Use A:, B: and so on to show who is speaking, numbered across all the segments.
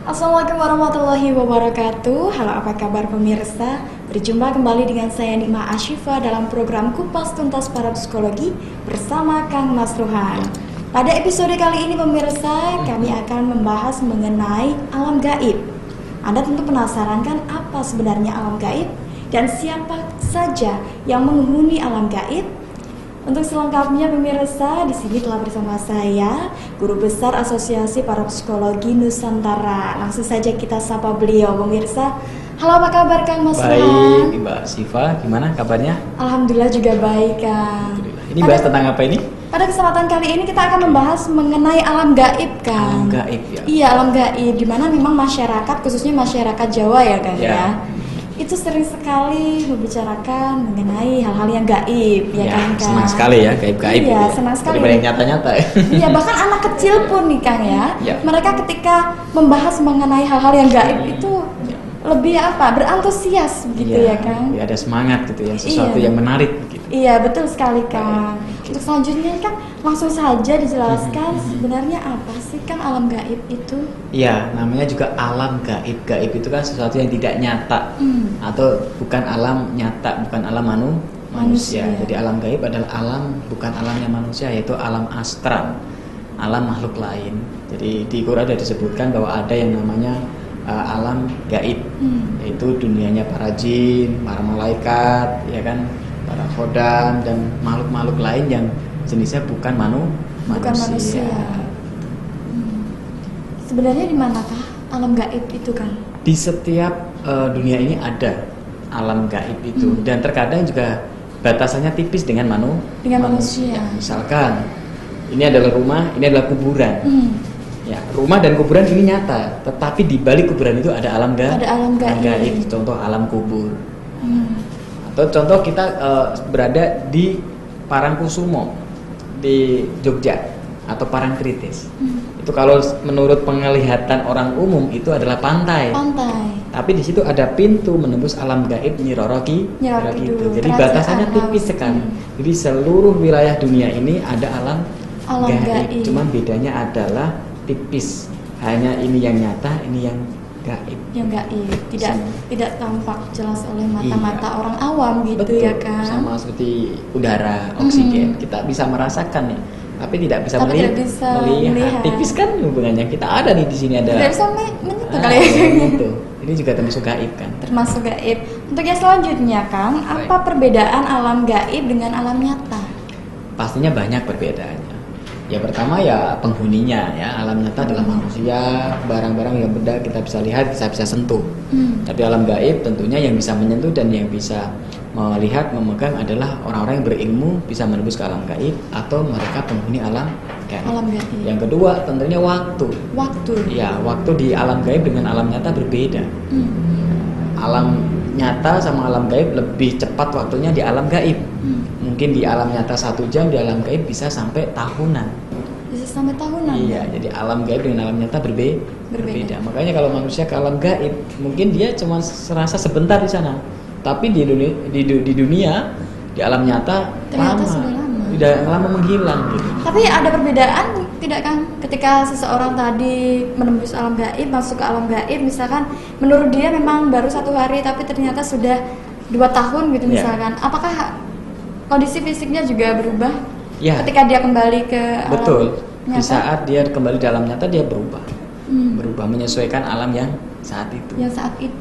A: Assalamualaikum warahmatullahi wabarakatuh. Halo, apa kabar pemirsa? Berjumpa kembali dengan saya Nikmah Ashifa dalam program Kupas Tuntas Parapsikologi bersama Kang Mas Rohan. Pada episode kali ini pemirsa, kami akan membahas mengenai alam gaib. Anda tentu penasaran kan apa sebenarnya alam gaib dan siapa saja yang menghuni alam gaib? Untuk selengkapnya pemirsa, di sini telah bersama saya Guru Besar Asosiasi Parapsikologi Nusantara. Langsung saja kita sapa beliau pemirsa. Halo, apa kabar Kang Mas Rohan?
B: Baik, Mbak Siva, gimana kabarnya?
A: Alhamdulillah juga baik Kang.
B: Ini bahas tentang apa ini?
A: Pada kesempatan kali ini kita akan membahas mengenai alam gaib Kang.
B: Alam gaib ya?
A: Iya, alam gaib, dimana memang masyarakat, khususnya masyarakat Jawa ya Kang ya. Itu sering sekali membicarakan mengenai hal-hal yang gaib, ya kan Kang?
B: Senang sekali ya, gaib-gaib.
A: Iya,
B: gitu ya.
A: senang sekali.
B: Daripada yang nyata-nyata ya.
A: Iya, bahkan anak kecil pun nih Kang ya, mereka ketika membahas mengenai hal-hal yang gaib itu lebih apa? Berantusias gitu ya Kang?
B: Ya, ada semangat gitu ya, sesuatu yang menarik gitu.
A: Iya, betul sekali Kang. Untuk selanjutnya Kang, langsung saja dijelaskan sebenarnya apa sih Kang alam gaib itu?
B: Iya, namanya juga alam gaib. Gaib itu kan sesuatu yang tidak nyata atau bukan alam nyata, bukan alam manusia. Jadi alam gaib adalah alam bukan alamnya manusia, yaitu alam astral, alam makhluk lain. Jadi di Quran ada disebutkan bahwa ada yang namanya alam gaib, yaitu dunianya para jin, para malaikat, ya kan, para khodam dan makhluk-makhluk lain yang jenisnya bukan manusia.
A: Sebenarnya di manakah alam gaib itu Kang?
B: Di setiap dunia ini ada alam gaib itu, dan terkadang juga batasannya tipis dengan manusia. Misalkan ini adalah rumah, ini adalah kuburan. Ya, rumah dan kuburan ini nyata, tetapi di balik kuburan itu ada alam gaib. Contoh alam kubur. Atau contoh kita berada di Parangkusumo di Jogja atau Parangtritis. Itu kalau menurut penglihatan orang umum itu adalah pantai. Tapi di situ ada pintu menembus alam gaib Nyi Roro Kidul. Jadi batasannya tipis sekali. Jadi seluruh wilayah dunia ini ada alam gaib. Cuman bedanya adalah tipis. Hanya ini yang nyata, ini yang gaib.
A: Yang gaib, tidak tampak jelas oleh mata-mata orang awam gitu. Betul, ya kan?
B: Sama seperti udara, oksigen, kita bisa merasakan ya, tapi tidak bisa melihat. Tipis kan hubungannya. Kita ada nih di sini ada.
A: Tidak bisa menyentuh kali ya.
B: Gitu. Ini juga termasuk gaib kan? Termasuk
A: gaib. Untuk yang selanjutnya Kang, apa perbedaan alam gaib dengan alam nyata?
B: Pastinya banyak perbedaannya. Ya pertama ya penghuninya ya, alam nyata adalah manusia, barang-barang yang benda kita bisa lihat, bisa sentuh. Tapi alam gaib tentunya yang bisa menyentuh dan yang bisa melihat, memegang adalah orang-orang yang berilmu, bisa menembus ke alam gaib atau mereka penghuni alam gaib. Yang kedua tentunya waktu. Ya, waktu di alam gaib dengan alam nyata berbeda. Alam nyata sama alam gaib lebih cepat waktunya di alam gaib. Mungkin di alam nyata 1 jam, di alam gaib bisa sampai tahunan. Iya, jadi alam gaib dengan alam nyata berbeda. Makanya kalau manusia ke alam gaib, mungkin dia cuma serasa sebentar di sana. Tapi di dunia, di alam nyata lama menghilang gitu.
A: Tapi ada perbedaan tidak kan ketika seseorang tadi menembus alam gaib, masuk ke alam gaib, misalkan menurut dia memang baru 1 hari tapi ternyata sudah 2 tahun gitu misalkan. Apakah kondisi fisiknya juga berubah ketika dia kembali ke alam nyata?
B: Di saat dia kembali di alam nyata dia berubah. Berubah menyesuaikan alam yang saat itu.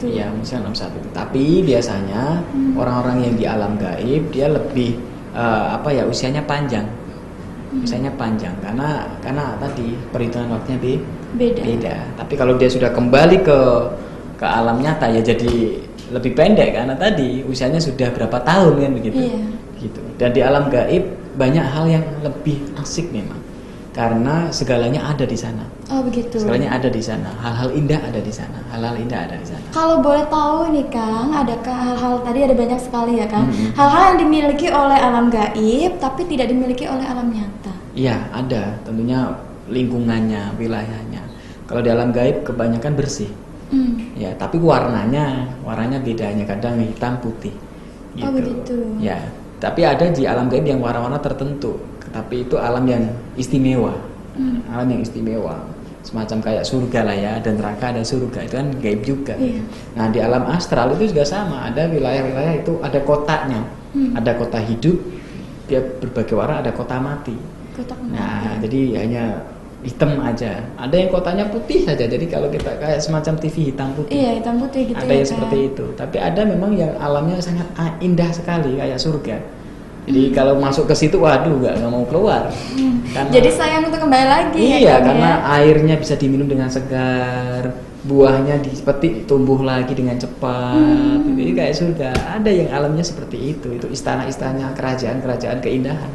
B: Ya, misalnya alam saat itu. Tapi biasanya orang-orang yang di alam gaib dia lebih usianya panjang. Usianya panjang karena tadi perhitungan waktunya beda. Tapi kalau dia sudah kembali ke alam nyata ya jadi lebih pendek karena tadi usianya sudah berapa tahun kan begitu. Gitu. Dan di alam gaib banyak hal yang lebih asik memang. Karena segalanya ada di sana.
A: Oh begitu.
B: Segalanya ada di sana. Hal-hal indah ada di sana.
A: Kalau boleh tahu nih Kang, adakah hal-hal tadi ada banyak sekali ya Kang? Hal-hal yang dimiliki oleh alam gaib tapi tidak dimiliki oleh alam nyata.
B: Iya, ada. Tentunya lingkungannya, wilayahnya. Kalau di alam gaib kebanyakan bersih. Ya, tapi warnanya bedanya, kadang hitam putih. Gitu.
A: Oh begitu.
B: Ya, tapi ada di alam gaib yang warna-warna tertentu. Tapi itu alam yang istimewa. Alam yang istimewa. semacam kayak surga lah ya, dan neraka dan surga itu kan gaib juga.
A: Iya.
B: Nah di alam astral itu juga sama, ada wilayah-wilayah itu ada kotanya, ada kota hidup, dia berbagai warna, ada kota mati.
A: Kotak
B: Nah jadi hanya hitam aja, ada yang kotanya putih saja, jadi kalau kita kayak semacam TV hitam putih.
A: Iya, hitam putih gitu
B: Ada
A: ya,
B: yang
A: Kak.
B: seperti itu, tapi ada memang yang alamnya sangat indah sekali kayak surga. Jadi kalau masuk ke situ, waduh, nggak mau keluar. Karena,
A: Jadi sayang untuk kembali lagi ya,
B: iya,
A: Kang,
B: karena
A: ya?
B: airnya bisa diminum dengan segar, buahnya dipetik tumbuh lagi dengan cepat. Jadi kayak surga. Ada yang alamnya seperti itu istana-istana, kerajaan-kerajaan keindahan.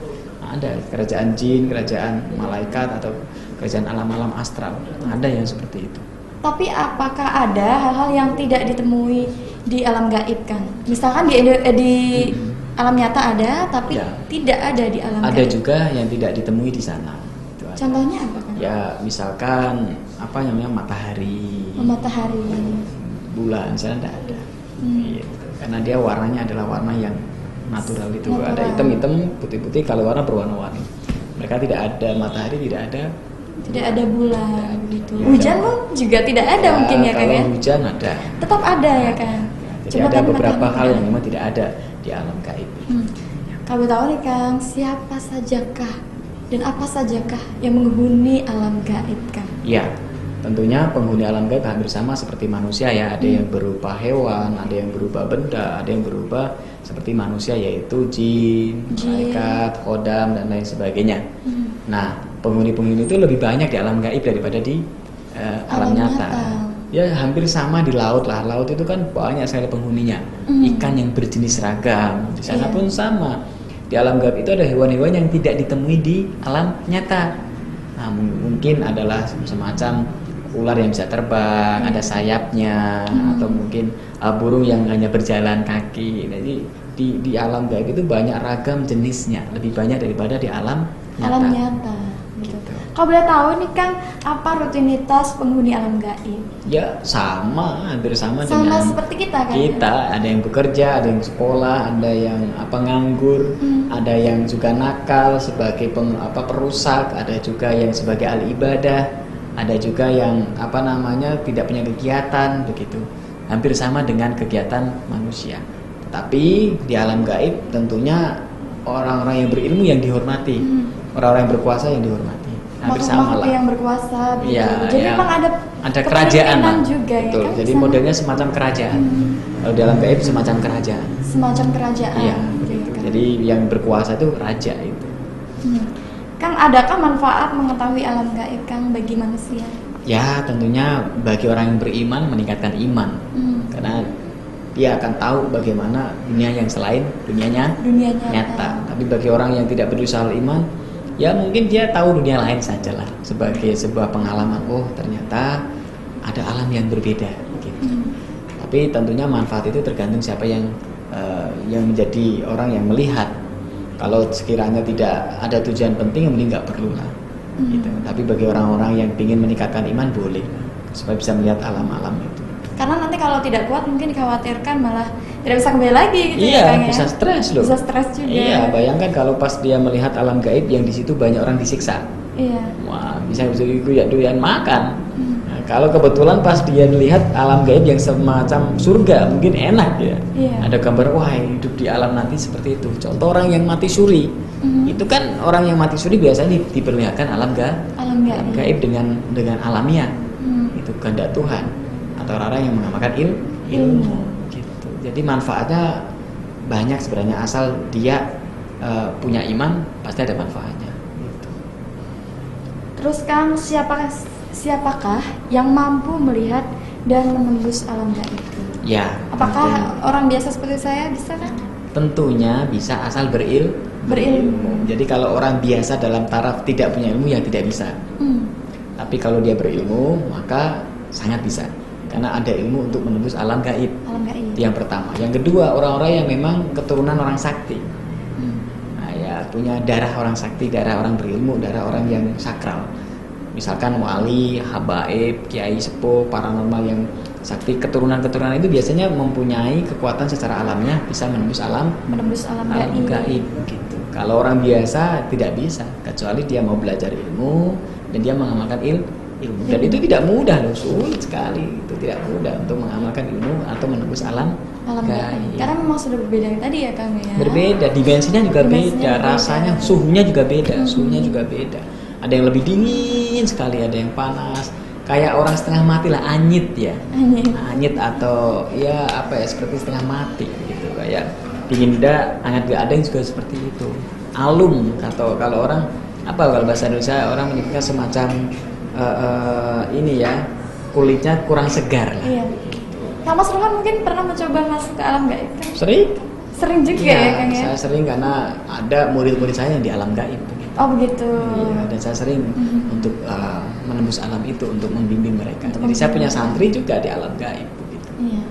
B: Ada kerajaan jin, kerajaan malaikat atau kerajaan alam-alam astral. Ada yang seperti itu.
A: Tapi apakah ada hal-hal yang tidak ditemui di alam gaib, Kang? Misalkan di alam nyata ada, tapi
B: Ya.
A: tidak ada di alam
B: Ada
A: gaib.
B: juga yang tidak ditemui di sana. Itu ada.
A: Contohnya apa, Kang?
B: Ya misalkan apa namanya matahari,
A: Matahari.
B: bulan, sana tidak ada.
A: Hmm.
B: Gitu. Karena dia warnanya adalah warna yang natural itu.
A: Natural.
B: Ada hitam-hitam, putih-putih. Kalau warna berwarna-warni. Mereka tidak ada matahari, tidak ada.
A: Tidak ada bulan gitu.
B: Ya,
A: Hujan
B: ada.
A: pun juga tidak ada mungkin ya, Kang
B: Kalau
A: ya?
B: hujan ada.
A: Tetap ada ya, Kang.
B: Jadi
A: Cuma
B: ada
A: kan
B: beberapa
A: matahari
B: hal yang
A: tidak.
B: memang tidak ada di alam gaib.
A: Kalau tahu nih, Kang, siapa sajakah dan apa sajakah yang menghuni alam gaib, Kang?
B: Ya, tentunya penghuni alam gaib hampir sama seperti manusia ya. Ada yang berupa hewan, ada yang berupa benda, ada yang berupa seperti manusia yaitu jin, malaikat, khodam dan lain sebagainya. Nah, penghuni-penghuni itu lebih banyak di alam gaib daripada di alam nyata. Ya hampir sama di laut lah. Laut itu kan banyak sekali penghuninya. Ikan yang berjenis ragam. Di sana
A: Iya.
B: pun sama. Di alam gaib itu ada hewan-hewan yang tidak ditemui di alam nyata. Nah, mungkin adalah semacam ular yang bisa terbang, ada sayapnya, atau mungkin burung yang hanya berjalan kaki. Jadi di alam gaib itu banyak ragam jenisnya, lebih banyak daripada di alam nyata.
A: Alam nyata. Gitu.
B: Gitu.
A: Kalau boleh tahu nih, Kang, apa rutinitas penghuni alam gaib?
B: Ya sama, hampir sama,
A: Sama
B: dengan
A: seperti kita, kan?
B: kita. Ada yang bekerja, ada yang sekolah, ada yang nganggur, ada yang juga nakal sebagai perusak, ada juga yang sebagai ahli ibadah, ada juga yang tidak punya kegiatan begitu. Hampir sama dengan kegiatan manusia. Tetapi di alam gaib tentunya orang-orang yang berilmu yang dihormati, orang-orang yang berkuasa yang dihormati. Hampir sama
A: Makhluk
B: lah.
A: yang berkuasa gitu.
B: Iya,
A: Jadi
B: ya.
A: memang ada
B: kerajaan lah.
A: juga
B: Betul.
A: ya, kan?
B: Jadi
A: Sama-
B: modelnya semacam kerajaan. Kalau di alam gaib semacam kerajaan.
A: semacam kerajaan.
B: Iya,
A: gitu,
B: begitu.
A: kan?
B: Jadi yang berkuasa itu raja itu.
A: Kang, adakah manfaat mengetahui alam gaib, Kang, bagi manusia?
B: Ya, tentunya bagi orang yang beriman meningkatkan iman. Karena dia akan tahu bagaimana dunia yang selain dunianya
A: Dunia nyata.
B: nyata. Tapi bagi orang yang tidak berusaha iman, ya mungkin dia tahu dunia lain sajalah sebagai sebuah pengalaman. Oh, ternyata ada alam yang berbeda gitu. Tapi tentunya manfaat itu tergantung siapa yang menjadi orang yang melihat. Kalau sekiranya tidak ada tujuan penting, yang mending nggak perlu lah. Gitu. Tapi bagi orang-orang yang ingin meningkatkan iman boleh supaya bisa melihat alam-alam itu.
A: Karena nanti kalau tidak kuat mungkin dikhawatirkan malah tidak bisa kembali lagi gitu ya,
B: Iya,
A: Kang, ya?
B: bisa stres loh.
A: Bisa stres juga.
B: Iya, bayangkan kalau pas dia melihat alam gaib yang di situ banyak orang disiksa.
A: Iya.
B: Wah, bisa doyan makan. Nah, kalau kebetulan pas dia melihat alam gaib yang semacam surga, mungkin enak ya.
A: Iya.
B: Ada gambar, wah hidup di alam nanti seperti itu. Contoh orang yang mati suri, itu kan orang yang mati suri biasanya diperlihatkan alam
A: Alam gaib.
B: gaib dengan alamiah. Itu kehendak Tuhan atau orang yang mengamalkan ilmu. Gitu. Jadi manfaatnya banyak sebenarnya, asal dia punya iman pasti ada manfaatnya. Gitu.
A: Terus, Kang, siapakah yang mampu melihat dan menembus alam gaib itu?
B: Ya.
A: Apakah orang biasa seperti saya bisa, kan?
B: Tentunya bisa asal berilmu. Jadi kalau orang biasa dalam taraf tidak punya ilmu ya tidak bisa. Tapi kalau dia berilmu maka sangat bisa. Karena ada ilmu untuk menembus alam gaib.
A: Alam gaib.
B: Itu yang pertama. Yang kedua, orang-orang yang memang keturunan orang sakti. Nah, ya punya darah orang sakti, darah orang berilmu, darah orang yang sakral. Misalkan wali, habaib, kiai sepuh, paranormal yang sakti, keturunan-keturunan itu biasanya mempunyai kekuatan secara alamiah bisa menembus alam gaib gitu. Kalau orang biasa tidak bisa, kecuali dia mau belajar ilmu dan dia mengamalkan ilmu. Dan itu tidak mudah loh, sulit sekali. Itu tidak mudah untuk mengamalkan ilmu atau menembus alam gaib.
A: Karena memang sudah berbeda tadi ya Kang ya.
B: Berbeda, dimensinya juga beda, rasanya, suhunya juga beda, Ada yang lebih dingin sekali, ada yang panas. Kayak orang setengah mati lah, anyit ya. Anyit atau ya apa ya, seperti setengah mati gitu. Kayak dingin dah, hangat gak, ada yang juga seperti itu. Alum atau kalau orang apa, kalau bahasa Indonesia orang menyebutnya semacam ini ya, kulitnya kurang segar lah.
A: Iya. Kang Mas Rohan mungkin pernah mencoba masuk ke alam gaib kan? Sering juga ya Kang ya?
B: Saya sering karena ada murid-murid saya yang di alam gaib.
A: Oh begitu.
B: Iya, dan saya sering untuk menembus alam itu, untuk membimbing mereka. Jadi saya punya santri juga di alam gaib begitu.
A: Iya.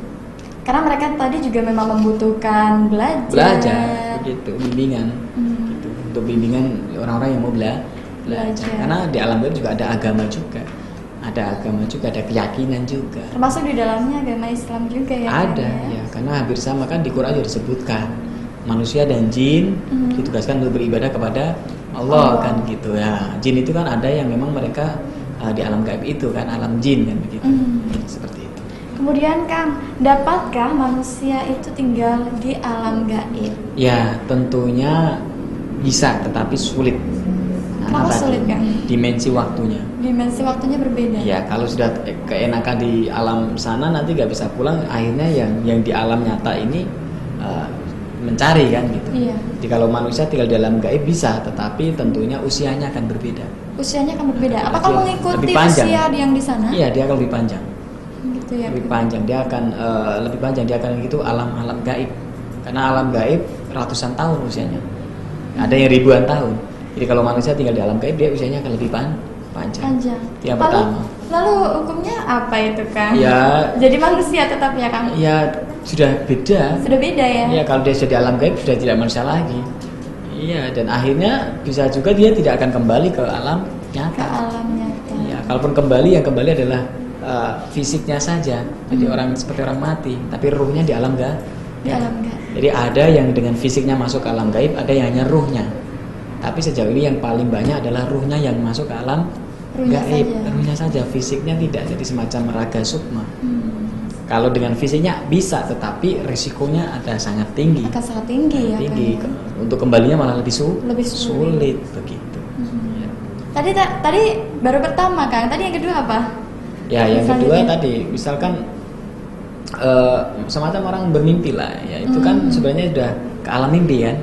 A: Karena mereka tadi juga memang membutuhkan belajar
B: begitu, bimbingan. Gitu. Untuk bimbingan orang-orang yang mau belajar. Karena di alam gaib juga ada agama juga. Ada keyakinan juga.
A: Termasuk di dalamnya agama Islam juga ya.
B: Ada ya, karena hampir sama kan di Quran juga disebutkan manusia dan jin ditugaskan untuk beribadah kepada Allah kan gitu ya. Jin itu kan ada yang memang mereka di alam gaib itu kan, alam jin kan begitu. Seperti itu.
A: Kemudian Kang, dapatkah manusia itu tinggal di alam gaib?
B: Ya, tentunya bisa, tetapi sulit.
A: Kenapa sulit Kang?
B: Dimensi waktunya.
A: Dimensi waktunya berbeda.
B: Ya, kalau sudah keenakan di alam sana nanti nggak bisa pulang. Akhirnya yang di alam nyata ini mencari kan gitu.
A: Iya.
B: Jadi kalau manusia tinggal di alam gaib bisa, tetapi tentunya usianya akan berbeda.
A: Usianya akan berbeda. Apakah
B: Lebih
A: mengikuti
B: panjang.
A: usia yang di sana?
B: Iya, dia akan lebih panjang.
A: Gitu ya.
B: Lebih panjang. Dia akan lebih panjang. Dia akan gitu alam gaib. Karena alam gaib ratusan tahun usianya. Ada yang ribuan tahun. Jadi kalau manusia tinggal di alam gaib, dia usianya akan lebih panjang. Yang pertama.
A: Lalu hukumnya apa itu Kang?
B: Ya.
A: Jadi manusia tetap ya Kang?
B: Ya sudah beda.
A: Sudah beda ya?
B: Iya, kalau dia sudah di alam gaib sudah tidak manusia lagi. Iya, dan akhirnya bisa juga dia tidak akan kembali ke alam nyata.
A: Ke alam nyata.
B: Iya, kalaupun kembali, yang kembali adalah fisiknya saja. Jadi orang seperti orang mati, tapi ruhnya di alam gaib.
A: Di alam gaib.
B: Jadi ada yang dengan fisiknya masuk ke alam gaib, ada yang hanya ruhnya. Tapi sejauh ini yang paling banyak adalah ruhnya yang masuk ke alam gaib. Ruhnya saja, fisiknya tidak. Jadi semacam raga sukma. Kalau dengan fisiknya bisa, tetapi risikonya ada sangat tinggi.
A: Akan sangat tinggi ya.
B: Tinggi.
A: Kan?
B: Untuk kembalinya malah lebih
A: sulit
B: begitu. Ya.
A: Tadi baru pertama Kang. Tadi yang kedua apa?
B: Ya, yang kedua tadi misalkan semacam orang bermimpi lah. Ya itu kan sebenarnya sudah ke alam mimpi kan.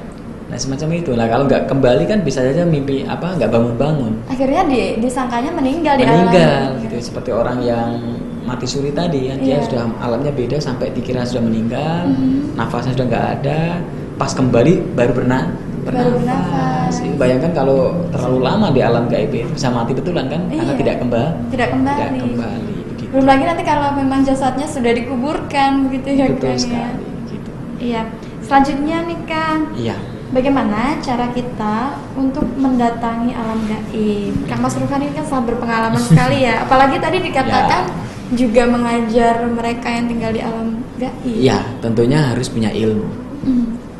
B: Nah semacam itu lah, kalau nggak kembali kan bisa saja mimpi nggak bangun-bangun. Akhirnya
A: disangkanya meninggal di
B: alam. Gitu, seperti orang yang mati suri tadi kan, dia sudah alamnya beda sampai dikira sudah meninggal, nafasnya sudah nggak ada, pas kembali baru bernafas. Bayangkan kalau terlalu lama di alam gaib itu bisa mati betulan kan, karena tidak kembali. Begitu.
A: Belum lagi nanti kalau memang jasadnya sudah dikuburkan begitu ya.
B: Betul sekali. Gitu.
A: Iya. Selanjutnya nih Kang.
B: Iya.
A: Bagaimana cara kita untuk mendatangi alam gaib? Kang Mas Rohan ini kan sangat berpengalaman sekali ya. Apalagi tadi dikatakan juga mengajar mereka yang tinggal di alam gaib.
B: Iya, tentunya harus punya ilmu.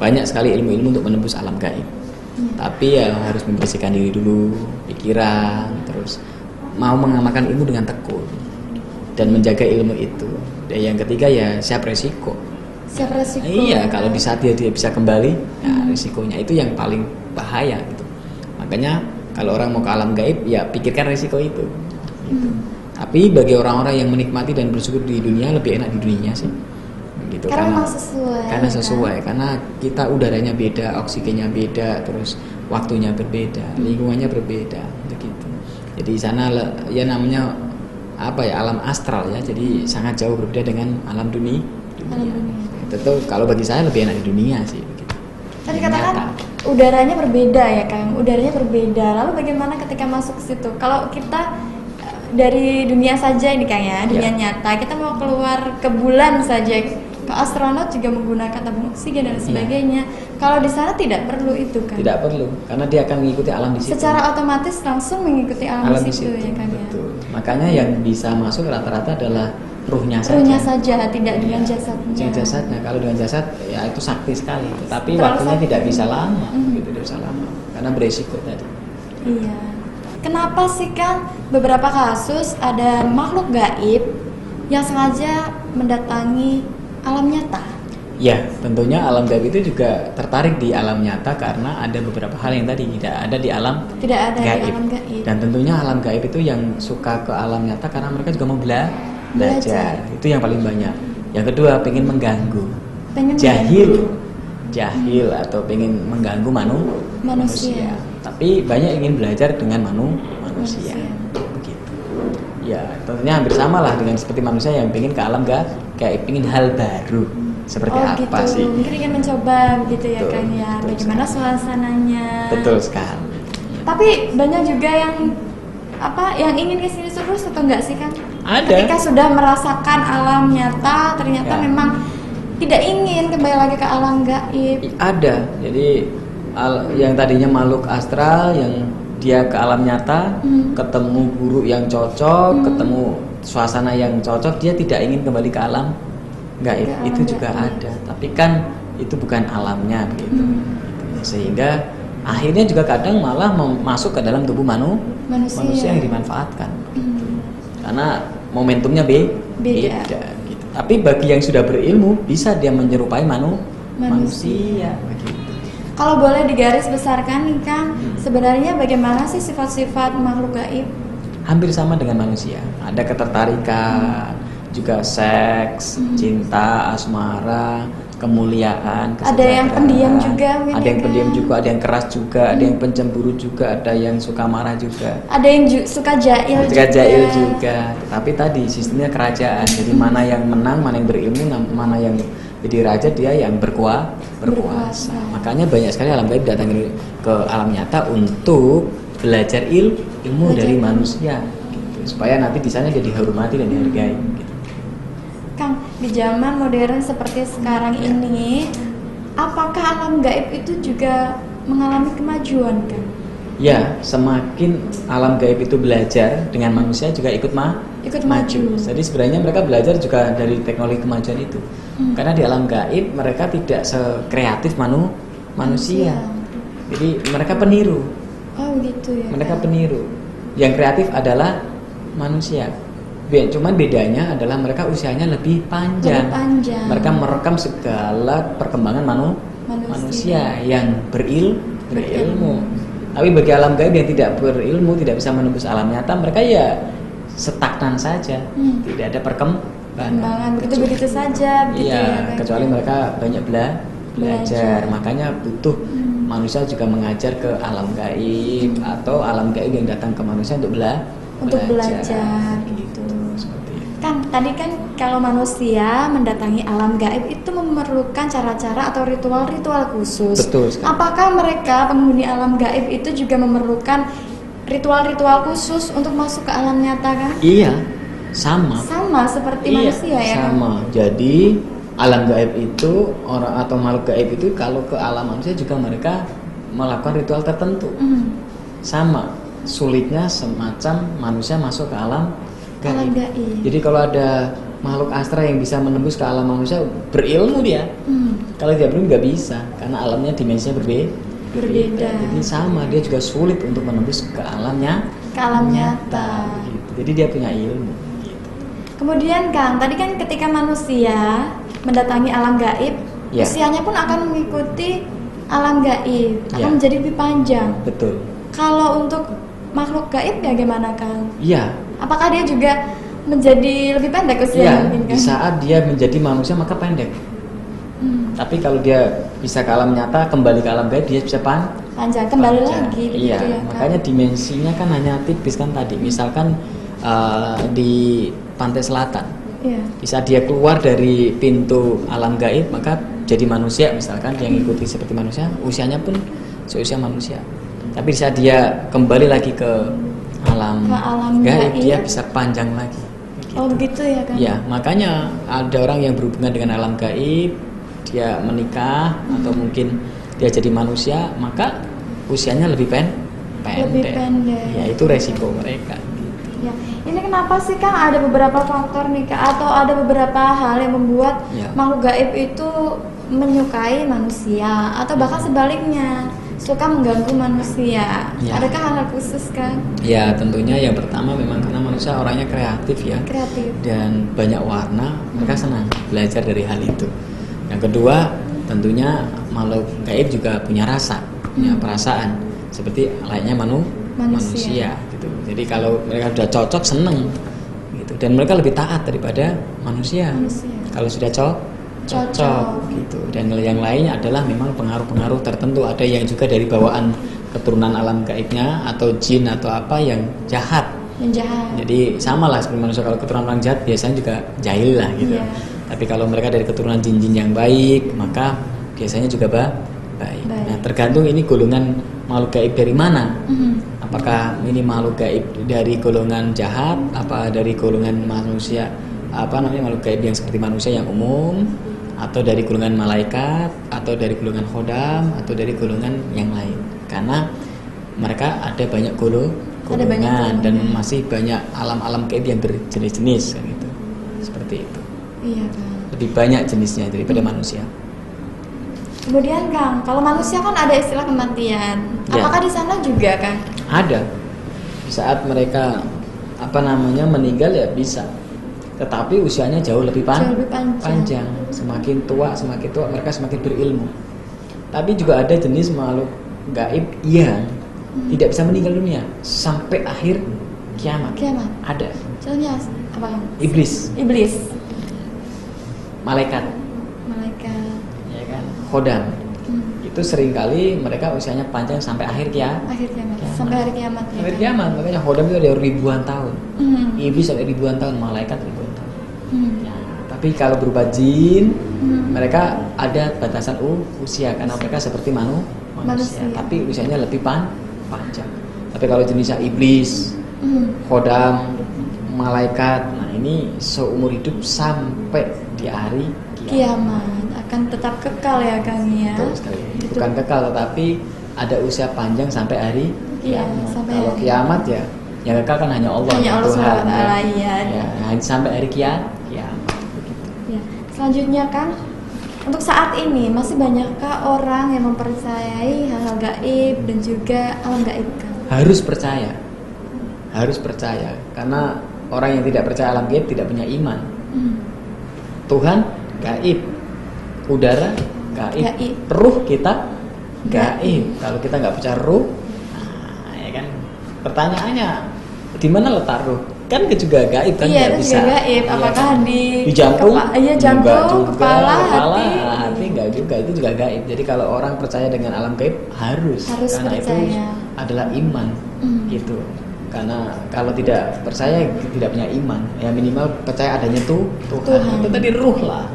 B: Banyak sekali ilmu-ilmu untuk menembus alam gaib. Tapi ya harus membersihkan diri dulu, pikiran, terus mau mengamalkan ilmu dengan tekun dan menjaga ilmu itu. Dan yang ketiga ya siap resiko. Iya, kalau di saat dia bisa kembali, ya risikonya itu yang paling bahaya gitu. Makanya kalau orang mau ke alam gaib, ya pikirkan risiko itu. Gitu. Tapi bagi orang-orang yang menikmati dan bersyukur di dunia, lebih enak di dunia sih. Gitu. Karena sesuai. Karena kita udaranya beda, oksigennya beda, terus waktunya berbeda, lingkungannya berbeda, begitu. Jadi di sana ya namanya alam astral ya. Jadi sangat jauh berbeda dengan alam dunia. Tentu kalau bagi saya lebih enak di dunia sih begitu.
A: Tadi katakan udaranya berbeda ya Kang, udaranya berbeda. Lalu bagaimana ketika masuk ke situ? Kalau kita dari dunia saja ini Kang ya, dunia nyata, kita mau keluar ke bulan saja, ke astronot juga menggunakan tabung oksigen dan sebagainya. Kalau di sana tidak perlu itu kan? Tidak
B: perlu, karena dia akan mengikuti alam di situ.
A: Secara otomatis langsung mengikuti alam di situ ya Kang ya.
B: Betul. Makanya yang bisa masuk rata-rata adalah ruhnya
A: saja, tidak dengan jasadnya.
B: Jasadnya, kalau dengan jasad ya itu sakti sekali. Tapi waktunya tidak bisa lama, gitu, tidak bisa lama, karena beresiko tadi.
A: Iya. kenapa sih Kang beberapa kasus ada makhluk gaib yang sengaja mendatangi alam nyata?
B: Ya, tentunya alam gaib itu juga tertarik di alam nyata karena ada beberapa hal yang tadi tidak ada di alam
A: Tidak ada
B: gaib.
A: di alam gaib.
B: Dan tentunya alam gaib itu yang suka ke alam nyata karena mereka juga mau belajar. Itu yang paling banyak. Yang kedua, pengen mengganggu.
A: Pengen
B: Jahil atau pengen mengganggu manusia. Tapi banyak ingin belajar dengan manusia. Begitu. Ya, tentunya hampir sama lah dengan seperti manusia yang pengen ke alam gaib, pengen hal baru. Seperti apa
A: gitu.
B: sih?
A: Mungkin ingin mencoba gitu ya
B: Betul,
A: Kang ya.
B: betul
A: Bagaimana
B: sekali.
A: suasananya?
B: Betul sekali.
A: Tapi banyak juga yang ingin ke sini terus atau enggak sih Kang?
B: Ada.
A: Ketika sudah merasakan alam nyata ternyata
B: Ya.
A: memang tidak ingin kembali lagi ke alam gaib.
B: Ada. Jadi yang tadinya makhluk astral yang dia ke alam nyata, ketemu guru yang cocok, ketemu suasana yang cocok, dia tidak ingin kembali ke alam gaib.
A: Ke alam
B: Itu juga
A: gaib.
B: ada. Tapi kan itu bukan alamnya begitu. Sehingga akhirnya juga kadang malah masuk ke dalam tubuh manusia yang dimanfaatkan. Karena momentumnya beda gitu. Tapi bagi yang sudah berilmu bisa dia menyerupai manusia begitu.
A: Kalau boleh digaris besarkan nih Kang, sebenarnya bagaimana sih sifat-sifat makhluk gaib?
B: Hampir sama dengan manusia. Ada ketertarikan, juga seks, cinta, asmara, kemuliaan,
A: Ada yang
B: kesejahteraan.
A: pendiam juga mungkin
B: Ada
A: ya,
B: yang pendiam
A: Kang?
B: juga, ada yang keras juga, ada yang pencemburu juga, ada yang suka marah juga.
A: Ada yang suka jail
B: Juga jahil juga. Tapi tadi sistemnya kerajaan. Jadi mana yang menang, mana yang berilmu, mana yang jadi raja, dia yang berkuasa. Makanya banyak sekali alam gaib datang ke alam nyata untuk belajar ilmu dari manusia gitu. Supaya nanti di sana dia dihormati dan dihargai gitu.
A: Kang, di zaman modern seperti sekarang ini, apakah alam gaib itu juga mengalami kemajuan, Kang?
B: Ya, semakin alam gaib itu belajar dengan manusia juga ikut maju. Jadi sebenarnya mereka belajar juga dari teknologi kemajuan itu. Karena di alam gaib mereka tidak sekreatif manusia. Jadi mereka peniru.
A: Oh gitu ya.
B: Mereka peniru. Yang kreatif adalah manusia. Cuman bedanya adalah mereka usianya lebih panjang. Mereka merekam segala perkembangan manusia yang berilmu. Tapi bagi alam gaib yang tidak berilmu, tidak bisa menembus alam nyata, mereka ya stagnan saja, tidak ada perkembangan.
A: Begitu saja.
B: Iya,
A: ya,
B: kecuali mereka banyak belajar. Makanya butuh manusia juga mengajar ke alam gaib atau alam gaib yang datang ke manusia untuk
A: belajar gitu. Kan tadi kan kalau manusia mendatangi alam gaib itu memerlukan cara-cara atau ritual-ritual khusus.
B: Betul sekali.
A: Apakah mereka penghuni alam gaib itu juga memerlukan ritual-ritual khusus untuk masuk ke alam nyata kan?
B: Iya, sama.
A: Sama seperti manusia ya kan?
B: Sama. Jadi alam gaib itu orang atau makhluk gaib itu kalau ke alam manusia juga mereka melakukan ritual tertentu. Sama. Sulitnya semacam manusia masuk ke alam gaib. Jadi kalau ada makhluk astral yang bisa menembus ke alam manusia, berilmu dia. Kalau tidak berilmu nggak bisa, karena alamnya dimensinya berbeda. Jadi sama, dia juga sulit untuk menembus ke alamnya.
A: Ke alam nyata.
B: Gitu. Jadi dia punya ilmu. Gitu.
A: Kemudian Kang, tadi kan ketika manusia mendatangi alam gaib, usianya pun akan mengikuti alam gaib, akan menjadi lebih panjang.
B: Betul.
A: Kalau untuk makhluk gaib bagaimana Kang?
B: Iya.
A: Apakah dia juga menjadi lebih pendek usianya?
B: Iya,
A: mungkin, Kang?
B: di saat dia menjadi manusia maka pendek. Tapi kalau dia bisa ke alam nyata, kembali ke alam gaib, dia bisa
A: panjang, kembali lagi.
B: Iya,
A: ya,
B: makanya dimensinya kan hanya tipis kan tadi. Misalkan di pantai selatan, bisa dia keluar dari pintu alam gaib, maka jadi manusia misalkan yang ikuti seperti manusia, usianya pun seusia manusia. Tapi saat dia kembali lagi ke alam gaib, dia bisa panjang lagi. Gitu.
A: Oh begitu ya kan?
B: Ya, makanya ada orang yang berhubungan dengan alam gaib, dia menikah atau mungkin dia jadi manusia, maka usianya lebih pendek.
A: Lebih pendek.
B: Ya, itu resiko mereka.
A: Ya, ini kenapa sih Kang ada beberapa faktor nih Kak, atau ada beberapa hal yang membuat makhluk gaib itu menyukai manusia atau bahkan sebaliknya suka mengganggu manusia.
B: Ya.
A: Adakah hal khusus Kang?
B: Ya tentunya yang pertama memang karena manusia orangnya kreatif ya.
A: Kreatif.
B: Dan banyak warna, mereka senang belajar dari hal itu. Yang kedua, tentunya makhluk gaib juga punya rasa, punya perasaan, seperti layaknya manusia gitu. Jadi kalau mereka sudah cocok, seneng gitu. Dan mereka lebih taat daripada manusia. Kalau sudah cocok gitu. Dan yang lain adalah memang pengaruh-pengaruh tertentu. Ada yang juga dari bawaan keturunan alam gaibnya atau jin atau apa yang jahat. Jadi sama lah seperti manusia, kalau keturunan orang jahat biasanya juga jahil lah gitu. Tapi kalau mereka dari keturunan jin-jin yang baik, maka biasanya juga baik. Nah, tergantung ini golongan makhluk gaib dari mana. Apakah ini makhluk gaib dari golongan jahat, apa dari golongan manusia, makhluk gaib yang seperti manusia yang umum, atau dari golongan malaikat, atau dari golongan khodam, atau dari golongan yang lain. Karena mereka ada banyak golongan dan masih banyak alam-alam gaib yang berjenis-jenis kan gitu. Seperti itu.
A: Iya Kang.
B: Lebih banyak jenisnya daripada manusia.
A: Kemudian Kang, kalau manusia kan ada istilah kematian.
B: Ya.
A: Apakah di sana juga Kang?
B: Ada. Di saat mereka meninggal ya bisa. Tetapi usianya jauh lebih panjang. Semakin tua mereka semakin berilmu. Tapi juga ada jenis makhluk gaib yang tidak bisa meninggal dunia sampai akhir kiamat. Ada.
A: Contohnya apa Kang?
B: Iblis. Malaikat. Ya kan? Khodam. Itu seringkali mereka usianya panjang sampai akhir kiamat.
A: Sampai hari kiamat.
B: Sampai kiamat, makanya khodam itu ada ribuan tahun. Iblis sampai ribuan tahun, malaikat ribuan tahun. Ya, tapi kalau berupa jin, mereka ada batasan usia karena mereka seperti manusia, tapi usianya lebih panjang. Tapi kalau jenisnya iblis, khodam, malaikat, nah ini seumur hidup sampai di hari
A: kiamat akan tetap kekal ya Kang ya.
B: Betul sekali. Bukan kekal, tetapi ada usia panjang sampai hari kiamat. Kalau kiamat ya yang kekal kan hanya Allah. Tuhan. Hanya sampai hari kiamat. Begitu.
A: Ya. Selanjutnya Kang, untuk saat ini masih banyakkah orang yang mempercayai hal-hal gaib dan juga alam gaib Kang?
B: Harus percaya karena orang yang tidak percaya alam gaib tidak punya iman. Tuhan gaib, udara gaib, ruh kita gaib. Kalau kita nggak percaya ruh, ya kan pertanyaannya di mana letak ruh? Kan juga gaib kan?
A: Iya, itu
B: bisa.
A: juga gaib. Apakah di
B: jantung?
A: Jantung, kepala,
B: hati nggak juga, itu juga gaib. Jadi kalau orang percaya dengan alam gaib harus karena
A: percaya.
B: Itu adalah iman, gitu. Karena kalau tidak percaya tidak punya iman, ya minimal percaya adanya Tuhan. Itu tadi ruh lah.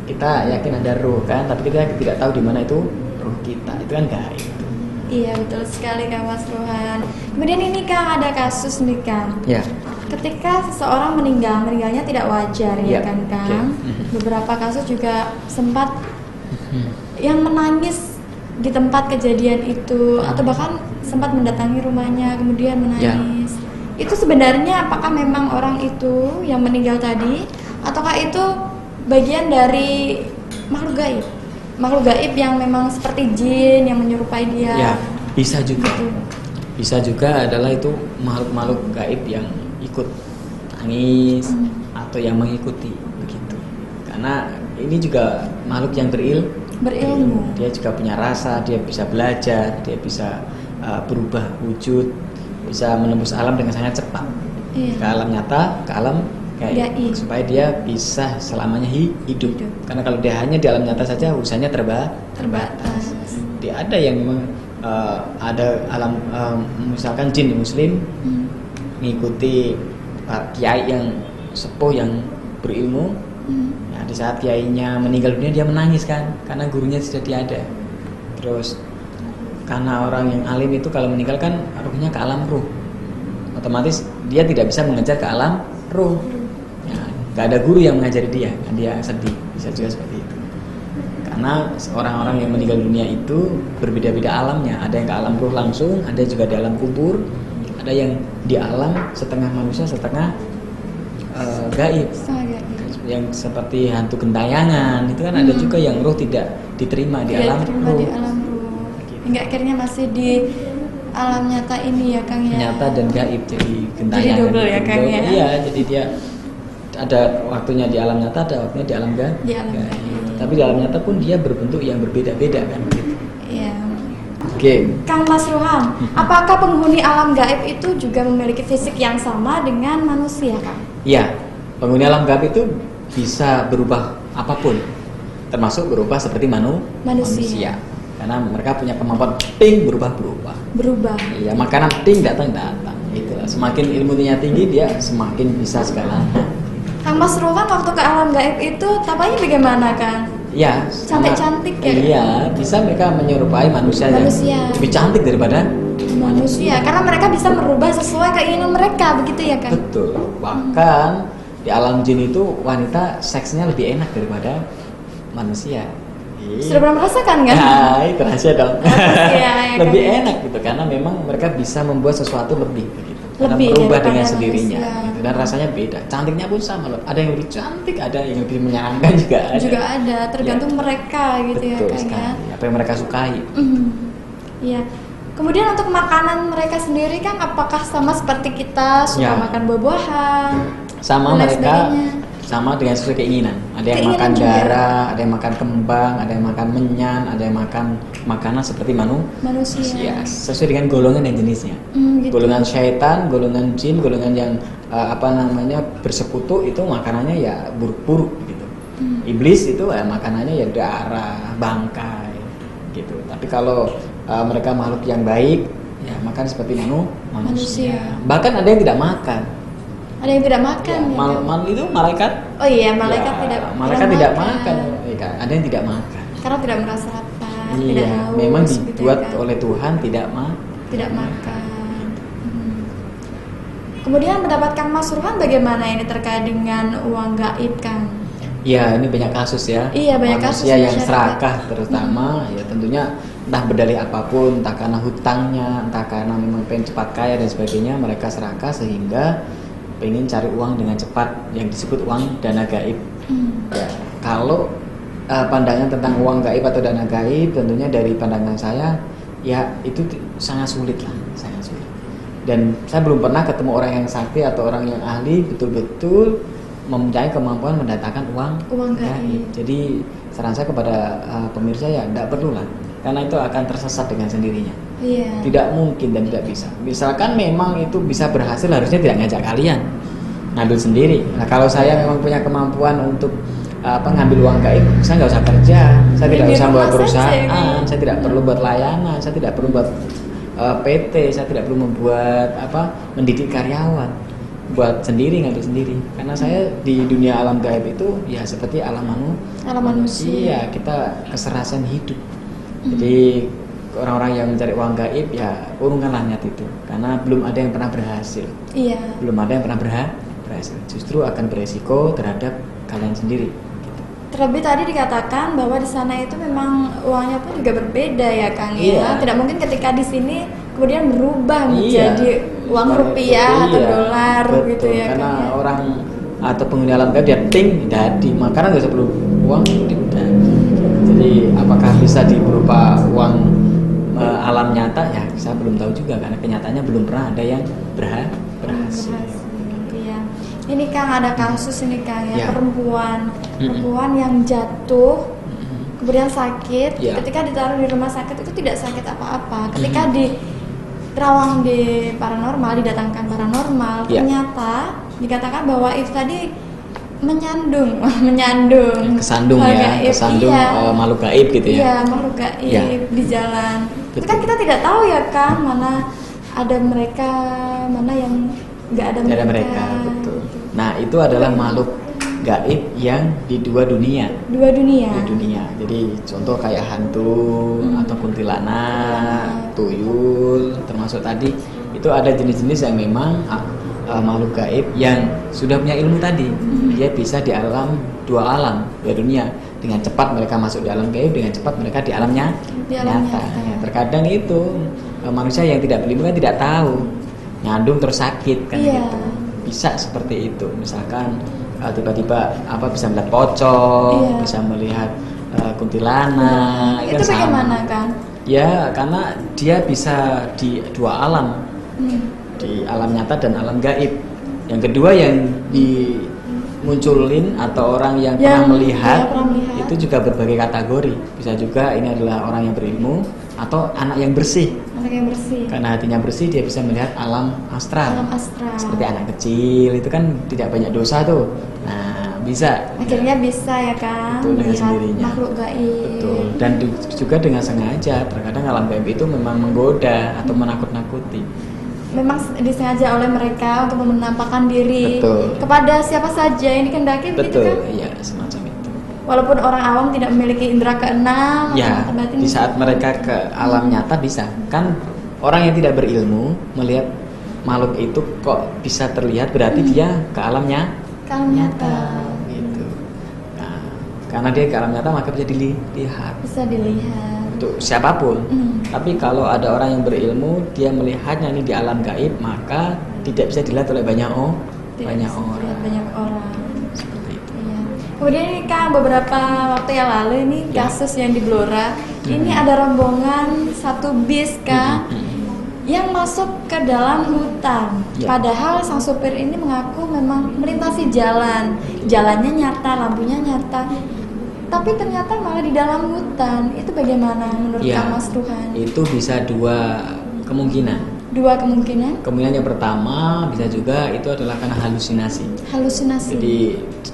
B: Kita yakin ada ruh kan, tapi kita tidak tahu di mana itu ruh kita. Itu kan gaib.
A: Iya betul sekali Kang Mas Rohan. Kemudian ini Kang ada kasus nih Kang.
B: Ya.
A: Ketika seseorang meninggalnya tidak wajar ya kan Kang. Beberapa kasus juga sempat yang menangis di tempat kejadian itu atau bahkan sempat mendatangi rumahnya kemudian menangis. Itu sebenarnya apakah memang orang itu yang meninggal tadi ataukah itu bagian dari makhluk gaib? Makhluk gaib yang memang seperti jin yang menyerupai dia.
B: Ya, bisa juga.
A: Gitu.
B: Bisa juga adalah itu makhluk-makhluk gaib yang ikut tangis atau yang mengikuti begitu. Karena ini juga makhluk yang berilmu. Dia juga punya rasa, dia bisa belajar, dia bisa berubah wujud, bisa menembus alam dengan sangat cepat. Ke alam nyata, ke alam gaib. Supaya dia bisa selamanya hidup. Karena kalau dia hanya di alam nyata saja usahanya terbatas. Dia ada yang memang ada alam misalkan jin muslim mengikuti kiai yang sepuh yang berilmu. Nah, di saat kiainya meninggal dunia dia menangis kan karena gurunya sudah tiada. Terus karena orang yang alim itu kalau meninggal kan ruhnya ke alam ruh, otomatis dia tidak bisa mengejar ke alam ruh. Gak ada guru yang mengajari dia, kan dia sedih, bisa juga seperti itu. Karena orang-orang yang meninggal dunia itu berbeda-beda alamnya. Ada yang ke alam ruh langsung, ada juga di alam kubur, ada yang di alam setengah manusia, setengah gaib. Yang seperti hantu gentayangan itu kan ada juga yang ruh tidak diterima di alam ruh.
A: hingga akhirnya masih di alam nyata ini ya Kang ya.
B: Nyata dan gaib, jadi gentayangan.
A: Jadi double ya Kang ya.
B: Iya, jadi dia ada waktunya di alam nyata, ada waktunya di alam gaib.
A: Di alam gaib.
B: Tapi di alam nyata pun dia berbentuk yang berbeda-beda kan gitu.
A: Iya.
B: Oke.
A: Kang Mas Ruhan, apakah penghuni alam gaib itu juga memiliki fisik yang sama dengan manusia, Kang?
B: Iya, penghuni alam gaib itu bisa berubah apapun, termasuk berubah seperti manusia. Karena mereka punya kemampuan ting berubah-berubah.
A: Berubah.
B: Iya, makanan ting datang-datang. Gitu. Semakin ilmunya tinggi dia semakin bisa segalanya.
A: Kang Mas Ruhan waktu ke alam gaib itu tampaknya bagaimana, Kang?
B: Iya,
A: Cantik-cantik ya?
B: Iya, bisa mereka menyerupai manusia yang lebih cantik daripada
A: manusia. Karena mereka bisa merubah sesuai keinginan mereka, begitu ya Kang?
B: Betul. Bahkan di alam jin itu wanita seksnya lebih enak daripada manusia.
A: Sudah pernah merasakan kan?
B: Nah, itu rahasia dong.
A: Ya,
B: lebih
A: kan?
B: enak gitu karena memang mereka bisa membuat sesuatu lebih begitu. Karena
A: Lebih
B: berubah dengan
A: daripada
B: sendirinya
A: manusia.
B: gitu. Dan rasanya beda. Cantiknya pun sama loh. Ada yang lebih cantik, ada yang lebih menyenangkan juga ada.
A: Juga ada, tergantung
B: Ya.
A: mereka gitu ya
B: Betul
A: Kang
B: sekali.
A: ya.
B: Apa yang mereka sukai.
A: Iya. Kemudian untuk makanan mereka sendiri Kang, apakah sama seperti kita suka
B: Ya.
A: makan buah-buahan?
B: Sama
A: dan lain
B: mereka
A: sebagainya?
B: sama dengan sesuai keinginan. Ada yang
A: Keinginan
B: makan
A: juga.
B: darah, ada yang makan kembang, ada yang makan menyan, ada yang makan makanan seperti
A: Manusia.
B: sesuai dengan golongan dan jenisnya.
A: Gitu.
B: Golongan syaitan, golongan jin, golongan yang bersekutu itu makanannya ya buruk-buruk gitu. Iblis itu makanannya ya darah, bangkai gitu. Tapi kalau mereka makhluk yang baik ya makan seperti manusia. Bahkan ada yang tidak makan.
A: Ada yang tidak makan
B: Ya,
A: ya,
B: itu malaikat.
A: Oh iya, malaikat
B: Malaikat tidak makan. Ya, ada yang tidak makan.
A: Karena tidak merasa lapar, tidak
B: Iya,
A: haus,
B: memang
A: gitu
B: dibuat
A: ya, Kang.
B: oleh Tuhan tidak
A: Tidak makan. Kemudian mendapatkan Mas Ruhan bagaimana ini terkait dengan uang gaib Kang?
B: Ya, ini banyak kasus ya.
A: Iya, banyak kasus
B: Manusia yang
A: masyarakat.
B: serakah terutama ya tentunya entah berdalih apapun, entah karena hutangnya, entah karena memang pengen cepat kaya dan sebagainya, mereka serakah sehingga pengen cari uang dengan cepat yang disebut uang dana gaib. Ya, kalau pandangan tentang uang gaib atau dana gaib tentunya dari pandangan saya ya itu sangat sulit lah, sangat sulit. Dan saya belum pernah ketemu orang yang sakti atau orang yang ahli betul-betul mempunyai kemampuan mendatangkan uang gaib. Jadi saran saya kepada pemirsa ya tidak perlu lah, karena itu akan tersesat dengan sendirinya.
A: Iya.
B: Tidak mungkin dan tidak bisa. Misalkan memang itu bisa berhasil, harusnya tidak ngajak kalian, ngambil sendiri. Nah, kalau saya memang punya kemampuan untuk ngambil uang gaib, saya nggak usah kerja, saya tidak usah buat perusahaan, saya tidak perlu buat layanan, saya tidak perlu buat PT, saya tidak perlu membuat mendidik karyawan, buat sendiri, ngambil sendiri. Karena saya di dunia alam gaib itu ya seperti alam manusia, kita keserasan hidup. Jadi orang-orang yang mencari uang gaib ya urungkanlah niat itu, karena belum ada yang pernah berhasil.
A: Iya.
B: Belum ada yang pernah berhasil. Justru akan beresiko terhadap kalian sendiri. Gitu.
A: Terlebih tadi dikatakan bahwa di sana itu memang uangnya pun juga berbeda ya Kang
B: Iya.
A: ya. Tidak mungkin ketika di sini kemudian berubah
B: Iya.
A: menjadi uang rupiah atau
B: Iya.
A: dolar
B: Betul.
A: gitu ya
B: Karena
A: Kang ya.
B: orang atau penghuni alam gaib dia ting jadi, makanya nggak usah perlu uang tidak. Jadi apakah bisa berupa uang alam nyata ya saya belum tahu juga, karena kenyataannya belum pernah ada yang berhasil.
A: Iya. Ini Kang ada kasus ini Kang ya,
B: Ya.
A: perempuan yang jatuh kemudian sakit,
B: Ya.
A: ketika ditaruh di rumah sakit itu tidak sakit apa-apa. Ketika diterawang di paranormal, didatangkan paranormal,
B: Ya.
A: ternyata dikatakan bahwa itu tadi menyandung
B: Kesandung
A: makhluk
B: ya,
A: gaib.
B: kesandung
A: Iya.
B: makhluk gaib gitu ya.
A: Iya, makhluk gaib
B: Ya.
A: di jalan. Itu
B: Betul.
A: kan kita tidak tahu ya Kang, mana ada mereka, mana yang nggak ada
B: Ada mereka, betul. Nah, itu adalah makhluk gaib yang di dua dunia.
A: Dua dunia.
B: Di dunia. Jadi contoh kayak hantu atau kuntilanak, tuyul, termasuk tadi itu ada jenis-jenis yang memang makhluk gaib yang sudah punya ilmu tadi. Dia bisa di dua dunia. Dengan cepat mereka masuk di alam gaib, dengan cepat mereka di alam nyata.
A: nyata.
B: Ya, terkadang itu manusia yang tidak berilmu kan tidak tahu, nyandung terus sakit kan
A: Iya.
B: gitu. Bisa seperti itu. Misalkan tiba-tiba bisa melihat pocong,
A: Iya.
B: bisa melihat kuntilanak.
A: Itu
B: kan sama.
A: bagaimana Kang?
B: Ya, karena dia bisa di dua alam, di alam nyata dan alam gaib. Yang kedua yang dimunculin atau orang yang pernah melihat, itu juga berbagai kategori. Bisa juga ini adalah orang yang berilmu atau anak yang bersih.
A: Anak yang bersih.
B: Karena hatinya bersih, dia bisa melihat alam astral.
A: Alam astral.
B: Seperti anak kecil itu kan tidak banyak dosa tuh. Nah, bisa.
A: Akhirnya bisa ya kan,
B: Betul, dengan
A: melihat
B: sendirinya.
A: makhluk gaib.
B: Betul. Dan juga dengan sengaja. Terkadang alam gaib itu memang menggoda atau menakut-nakuti.
A: Memang disengaja oleh mereka untuk menampakkan diri.
B: Betul.
A: Kepada siapa saja yang dikehendaki begitu
B: Betul,
A: kan?
B: iya semacam itu.
A: Walaupun orang awam tidak memiliki indera keenam
B: Ya,
A: atau mata batin.
B: di saat mereka ke alam nyata bisa. Kan orang yang tidak berilmu melihat makhluk itu kok bisa terlihat, berarti dia ke alamnya
A: Kalau nyata
B: gitu. Nah, karena dia ke alam nyata maka bisa dilihat
A: bisa dilihat.
B: untuk siapapun. Tapi kalau ada orang yang berilmu, dia melihatnya ini di alam gaib, maka tidak bisa dilihat oleh banyak
A: Tidak
B: banyak
A: bisa
B: orang.
A: dilihat banyak orang.
B: Seperti itu.
A: Iya. Kemudian ini Kang, beberapa waktu yang lalu ini
B: Ya.
A: kasus yang di Blora, ini ada rombongan satu bis Kang yang masuk ke dalam hutan.
B: Ya.
A: Padahal sang supir ini mengaku memang melintasi jalan, jalannya nyata, lampunya nyata. Tapi ternyata malah di dalam hutan. Itu bagaimana menurut
B: Ya,
A: Kang Mas Ruhan?
B: itu bisa dua kemungkinan.
A: Dua kemungkinan.
B: Kemungkinan yang pertama bisa juga itu adalah karena halusinasi.
A: Halusinasi.
B: Jadi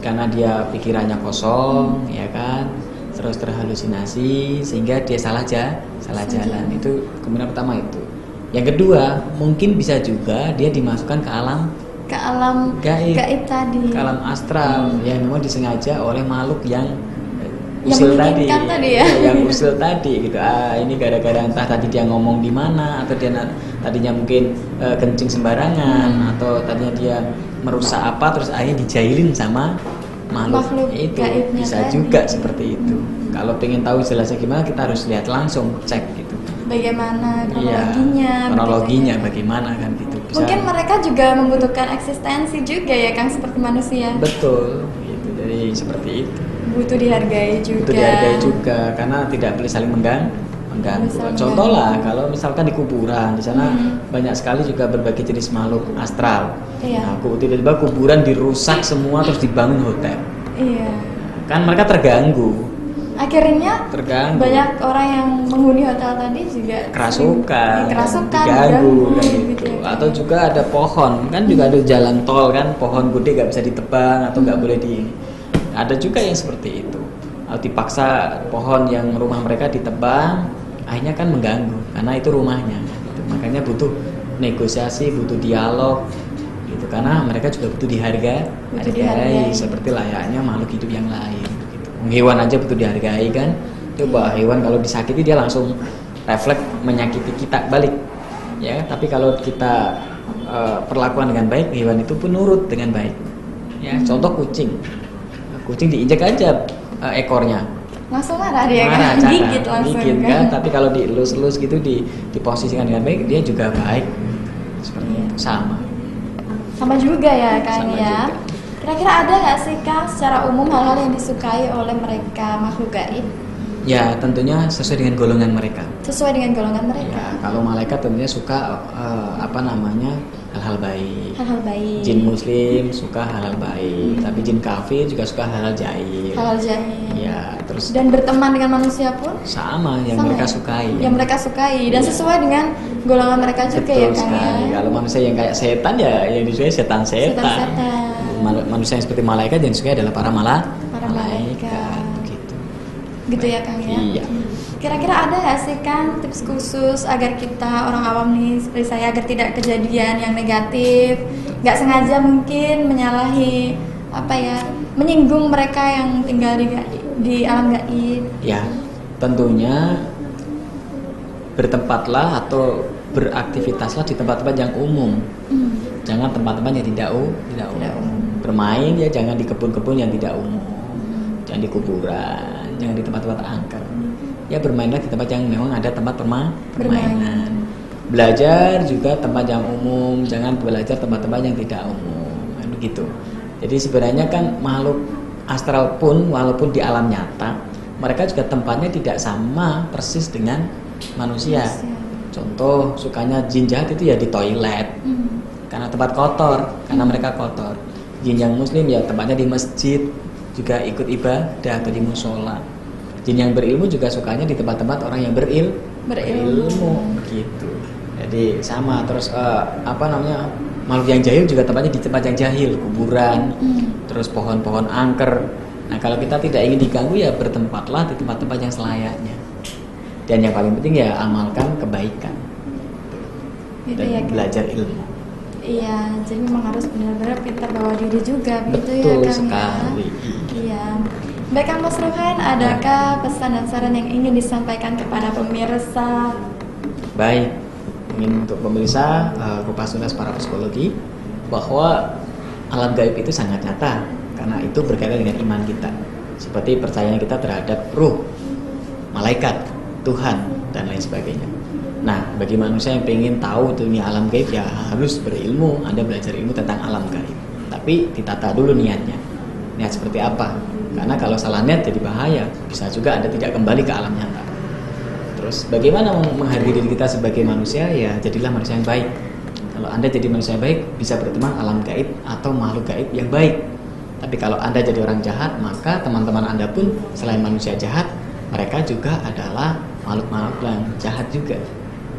B: karena dia pikirannya kosong, ya kan, terus terhalusinasi sehingga dia salah jalan. Itu kemungkinan pertama itu. Yang kedua mungkin bisa juga dia dimasukkan ke alam gaib
A: tadi.
B: ke alam astral yang memang disengaja oleh makhluk yang
A: Yang
B: usil tadi,
A: menginginkan tadi ya.
B: yang usil tadi gitu. Ini gara-gara entah tadi dia ngomong di mana atau dia tadinya mungkin kencing sembarangan atau tadinya dia merusak apa terus akhirnya dijailin sama makhluk itu.
A: gaibnya
B: Bisa
A: tadi.
B: juga seperti itu. Kalau pengen tahu jelasnya gimana kita harus lihat langsung, cek gitu.
A: Bagaimana
B: Iya,
A: kronologinya?
B: kronologinya
A: begitu.
B: bagaimana kan gitu. Bisa,
A: Mungkin mereka juga membutuhkan eksistensi juga ya Kang, seperti manusia.
B: betul gitu. Jadi seperti itu.
A: Butuh dihargai juga.
B: Itu dihargai juga karena tidak boleh saling mengganggu.
A: Saling
B: Contoh lah
A: mengganggu.
B: kalau misalkan di kuburan di sana banyak sekali juga berbagai jenis makhluk astral.
A: Iya.
B: Nah, tiba-tiba kuburan dirusak semua terus dibangun hotel.
A: Iya.
B: Kan mereka terganggu.
A: Akhirnya
B: Terganggu.
A: banyak orang yang menghuni hotel tadi juga
B: Kerasukan,
A: diganggu,
B: kan gitu.
A: ya.
B: Atau juga ada pohon, kan juga ada jalan tol kan, pohon gede nggak bisa ditebang atau nggak boleh di. Ada juga yang seperti itu. Atau dipaksa pohon yang rumah mereka ditebang, akhirnya kan mengganggu karena itu rumahnya. Gitu. Makanya butuh negosiasi, butuh dialog, gitu. Karena mereka juga butuh dihargai seperti layaknya makhluk hidup yang lain. Gitu. Hewan aja butuh dihargai kan. Coba hewan kalau disakiti dia langsung refleks menyakiti kita balik, ya. Tapi kalau kita perlakuan dengan baik, hewan itu pun nurut dengan baik. Ya, contoh kucing. Kucing diinjak aja ekornya.
A: Langsung marah dia
B: Marah,
A: kan, gigit langsung
B: kan. Tapi kalau dielus-elus gitu diposisikan dengan baik, dia juga baik. Seperti itu, sama.
A: Sama juga ya Kang
B: Sama
A: ya.
B: juga.
A: Kira-kira ada nggak sih Kang secara umum hal-hal yang disukai oleh mereka makhluk gaib
B: Ya, tentunya sesuai dengan golongan mereka.
A: sesuai dengan golongan mereka?
B: Ya, kalau malaikat tentunya suka hal-hal baik.
A: Hal-hal baik.
B: Jin muslim suka hal-hal baik, tapi jin kafir juga suka hal-hal jail.
A: Hal-hal jahat.
B: Ya, terus
A: Dan berteman dengan manusia pun
B: sama yang
A: sama
B: mereka
A: ya?
B: sukai.
A: Yang mereka sukai dan
B: Iya.
A: sesuai dengan golongan mereka juga
B: Betul
A: ya Kang
B: sekali.
A: ya.
B: Kalau manusia yang kayak setan ya yang disukai setan-setan.
A: Setan-setan.
B: Manusia yang seperti malaikat yang disukai adalah para
A: Para malaikat.
B: Gitu.
A: Gitu ya Kang ya.
B: Iya.
A: Kira-kira ada nggak sih Kang tips khusus agar kita orang awam nih seperti saya agar tidak kejadian yang negatif, nggak sengaja mungkin menyalahi menyinggung mereka yang tinggal di alam gaib.
B: Ya, tentunya bertempatlah atau beraktivitaslah di tempat-tempat yang umum. Jangan tempat-tempat yang tidak umum. Bermain ya jangan di kebun-kebun yang tidak umum. Jangan di kuburan, jangan di tempat-tempat angker. Ya bermainlah di tempat yang memang ada tempat permainan. Belajar juga tempat yang umum, jangan belajar tempat-tempat yang tidak umum. Kan begitu. Jadi sebenarnya kan makhluk astral pun walaupun di alam nyata, mereka juga tempatnya tidak sama persis dengan manusia. Contoh, sukanya jin jahat itu ya di toilet, karena tempat kotor, karena mereka kotor. Jin yang muslim ya tempatnya di masjid, juga ikut ibadah atau di musola. Jin yang berilmu juga sukanya di tempat-tempat orang yang berilmu gitu. Jadi sama. Terus makhluk yang jahil juga tempatnya di tempat yang jahil, kuburan, terus pohon-pohon angker. Nah kalau kita tidak ingin diganggu ya bertempatlah di tempat-tempat yang selayaknya. Dan yang paling penting ya amalkan kebaikan
A: Gitu
B: dan
A: ya, Kang?
B: belajar ilmu.
A: Iya, jadi memang harus benar-benar pintar bawa diri juga, gitu ya
B: Betul
A: Kang
B: sekali.
A: ya. Iya. Baik Kang Mas Ruhan, adakah pesan dan saran yang ingin disampaikan kepada pemirsa?
B: Baik, ingin untuk pemirsa Kupas Tuntas Para Psikologi bahwa alam gaib itu sangat nyata karena itu berkaitan dengan iman kita. Seperti percayaan kita terhadap ruh, malaikat, Tuhan dan lain sebagainya. Nah, bagi manusia yang ingin tahu dunia alam gaib ya harus berilmu. Anda belajar ilmu tentang alam gaib. Tapi ditata dulu niatnya. Niat seperti apa? Karena kalau salah niat jadi bahaya. Bisa juga Anda tidak kembali ke alam nyata. Terus bagaimana menghargai diri kita sebagai manusia? Ya jadilah manusia yang baik. Kalau Anda jadi manusia yang baik, bisa berteman alam gaib atau makhluk gaib yang baik. Tapi kalau Anda jadi orang jahat, maka teman-teman Anda pun selain manusia jahat, mereka juga adalah makhluk-makhluk yang jahat juga.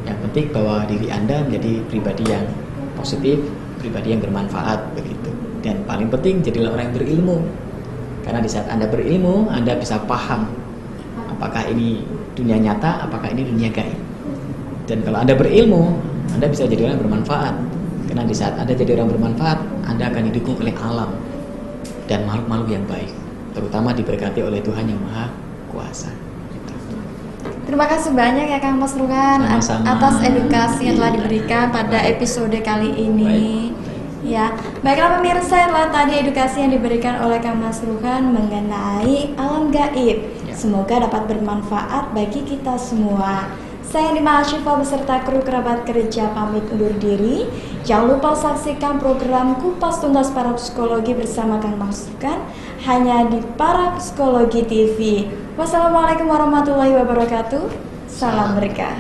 B: Yang penting bahwa diri Anda menjadi pribadi yang positif, pribadi yang bermanfaat begitu. Dan paling penting jadilah orang yang berilmu. Karena di saat Anda berilmu, Anda bisa paham apakah ini dunia nyata, apakah ini dunia gaib. Dan kalau Anda berilmu, Anda bisa jadi orang yang bermanfaat. Karena di saat Anda jadi orang bermanfaat, Anda akan didukung oleh alam dan makhluk-makhluk yang baik, terutama diberkati oleh Tuhan yang Maha Kuasa.
A: Terima kasih banyak ya Kang Mas Ruhan atas edukasi yang telah diberikan pada episode kali ini. Ya, baiklah pemirsa, itulah tadi edukasi yang diberikan oleh Kang Mas Ruhan mengenai alam gaib. Semoga dapat bermanfaat bagi kita semua. Saya Nima Ashifa beserta kru kerabat kerja pamit undur diri. Jangan lupa saksikan program Kupas Tuntas Para Psikologi bersama Kang Mas Ruhan hanya di Para Psikologi TV. Wassalamualaikum warahmatullahi wabarakatuh. Salam berkah.